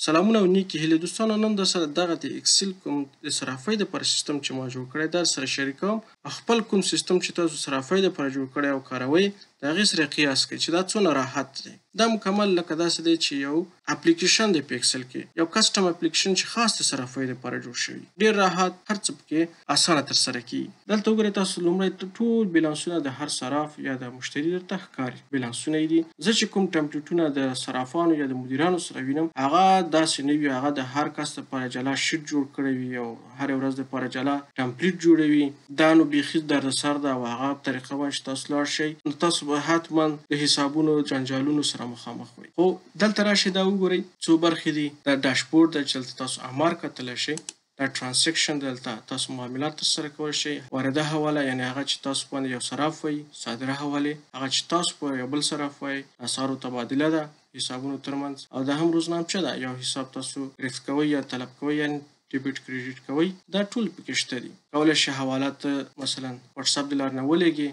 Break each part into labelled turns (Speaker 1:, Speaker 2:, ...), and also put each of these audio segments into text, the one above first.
Speaker 1: سلامونه او نیکې هیلې دوستانو، نن در سره دغه د اکسل کوم د صرافۍ دپاره سیستم چې ما جوړ کړی در سره شریکوم. خپل کوم سیستم چې تاسو صرافۍ دپاره جوړ کړی او کاروئ د هغې سره قیاس کړئ چې دا څونه راحت دی. دا مکمل لکه داسې دی چې یو اپلیکیشن دی په اکسل کې، یو کسټم اپلیکیشن چې خاص د صرافۍ دپاره جوړ شوي. ډېر راحت، هر څه پکې اسانه ترسره کیږي. دلته وګورئ تاسو لومړی ټول بیلانسونه د هر صراف یا د مشتري درته ښکاري. بیلانسونه یې دي. زه چې کوم ټمپلیټونه د صرافانو یا د مدیرانو سره وینم هغه داسې نه وي، هغه د هر کس دپاره جلا شیټ جوړ کړی وي او هرې ورځ دپاره جلا ټمپلیټ جوړوي. دا نو بیخي دردسر ده او هغه طریقه باندې چې تاسو لاړ شئ نو تاسو به حتما د حسابونو جنجالونو سره مخامخ وئ. خو دلته راشئ دا وګورئ څو برخې دي. دا ډاشبورډ ده چې دلته تاسو امار کتلی شئ. دا ټرانزیکشن دلته تاسو معاملات ترسره کولی شئ. وارده حواله یعنې هغه چې تاسو باندې یو صراف وایي. صادره حوالې هغه چې تاسو په یو بل صراف وایي. اسعارو تبادله ده حسابونو ترمنځ. او دا هم روزنامچه ده، یو حساب تاسو ریفت کوئ یا طلب کوئ یعنې ډیبټ کریډټ کوئ. دا ټول پکې شته دي. کولی شئ حوالات مثلا واتساپ د لارې نه ولېږئ.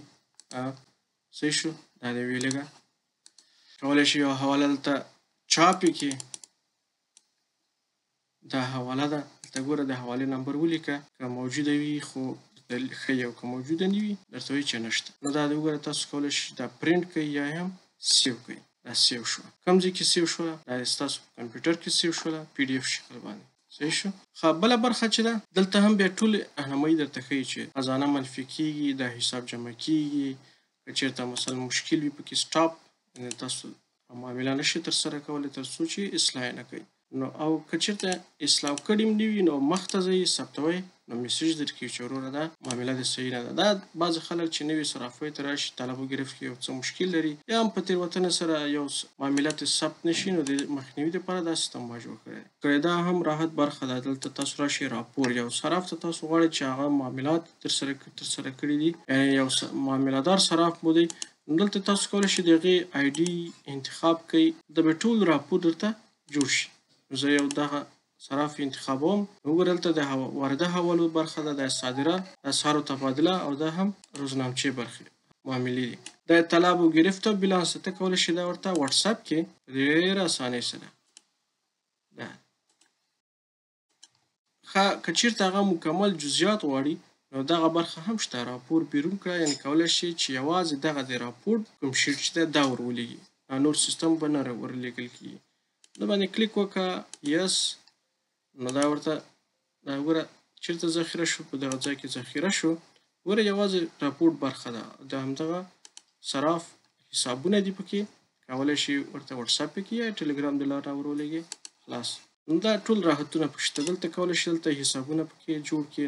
Speaker 1: صحیح شو؟ دا دې ویلېږه. کولی شئ یو حواله دلته چاپ یې کړئ. دا حواله ده. دلته ګوره د حوالې نمبر ولیکه، که موجوده وي خو ښیي او که موجوده نه وي درته وایي چې نشته. نو دا وګوره تاسو کولی شئ دا پرنټ کړئ یا هم سیو کړئ. دا سیو شوه. کوم ځای کې سیو شوه؟ دا ستاسو په کمپیوټر کې سیو شوله پی ډي اف شکل باندې. صحیح شو؟ ښه، بله برخه چې ده دلته هم بیا ټول راهنمایي درته ښیي چې خزانه منفي کېږي، دا حساب جمع کېږي. که چېرته مثلا مشکل وي پکې سټاپ، یعنې تاسو معامله نشئ ترسره کولی تر څو چې اصلاح یې نه کوئ. نو او که چېرته اصلاح کړي هم نه وي نو مخته ځئ ثبتوئ نو میسج درکوي چې وروره دا معامله دې صحیح نه ده. دا بعضې خلک چې نوي صرافۍ ته راشي طلب و ګرفت کې یو څه مشکل لري یا هم په تېروتنه سره یو معاملات یې ثبت نه شي نو د مخنیوي دپاره دا سیستم ما جوړ کړی دی. دا هم راحت برخه ده. دلته تاسو راشئ راپور. یو صراف ته تاسو غواړئ چې هغه معاملات ترسره کړي دي، یعنې یو معامله دار صراف مو دی، نو دلته تاسو کولی شئ د هغې آی ډي انتخاب کړئ. د به ټول راپور درته جوړ شي. زه یو دغه صراف انتخابوم. وګوره دلته د وارده حوالو برخه ده، د صادره، د اسعارو تبادله او دا هم روزنامچې برخې معاملې دي. د طلب و گرفت بیلانس ته کولی شئ دا ورته واتساپ کې په ډېره اسانۍ سره ده. ښه، که چېرته هغه مکمل جزئیات غواړي نو دغه برخه هم شته، راپور بیرون کړه. یعنې کولی شئ چې یوازې دغه د راپور کوم شیټ چې ده دا ور ولېږي، نور سیستم به نه ورلېږل کېږي. دا باندې کلیک وکړه، یس. نو دا ورته دا وګوره چېرته ذخیره شو، په دغه ځای کې ذخیره شو. وګوره یوازې راپورټ برخه ده. د همدغه صراف حسابونه دي پکې. کولی شئ ورته واتساپ کې یا ټلګرام د لارې ور ولېږئ. خلاص. نو دا ټول راحتونه پکې شته. دلته کولی شئ دلته حسابونه پکې جوړ کړئ.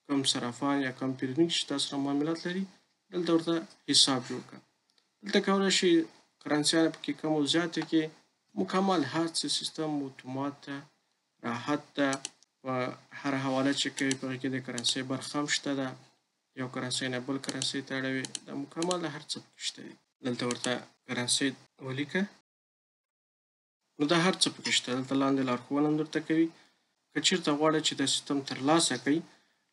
Speaker 1: کوم صرافان یا کوم پیرودونکي چې تاسو سره معاملات لري دلته ورته حساب جوړ کړه. دلته کولی شئ کرنسیانې پکې کم او زیاتې کړئ. مکمل هر څه سیستم اتومات ده، راحت ده. په هر حواله چې کوئ په هغې کې د کرنسۍ برخه هم شته ده. یو کرنسۍ نه بل کرنسۍ ته اړوي. دا مکمل هر څه پکې شته دي. دلته ورته کرنسۍ ولیکه. نو دا هر څه پکې شته. دلته لاندې لارښوونه هم درته کوي. که چېرته غواړئ چې دا سیستم ترلاسه کړئ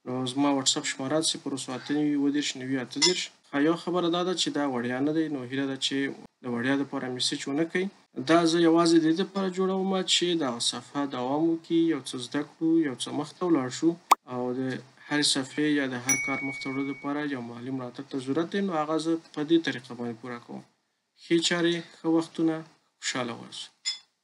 Speaker 1: نو زما واتساپ شماره 0892938. یو خبره دا ده چې دا وړیا نه دی، نو هیله ده چې د وړیا دپاره میسج ونه کوئ. دا زه یوازې د دې دپاره جوړوم چې دغه صفحه دوام وکړي، یو څه زده کړو، یو څه مخته ولاړ شو او د هرې صفحې یا د هر کار مخته وړلو دپاره یو مالي ملاتړ ته ضرورت دی. نو هغه زه په دې طریقه باندې پوره کوم. ښې چارې، ښه وختونه، خوشحاله واوسئ.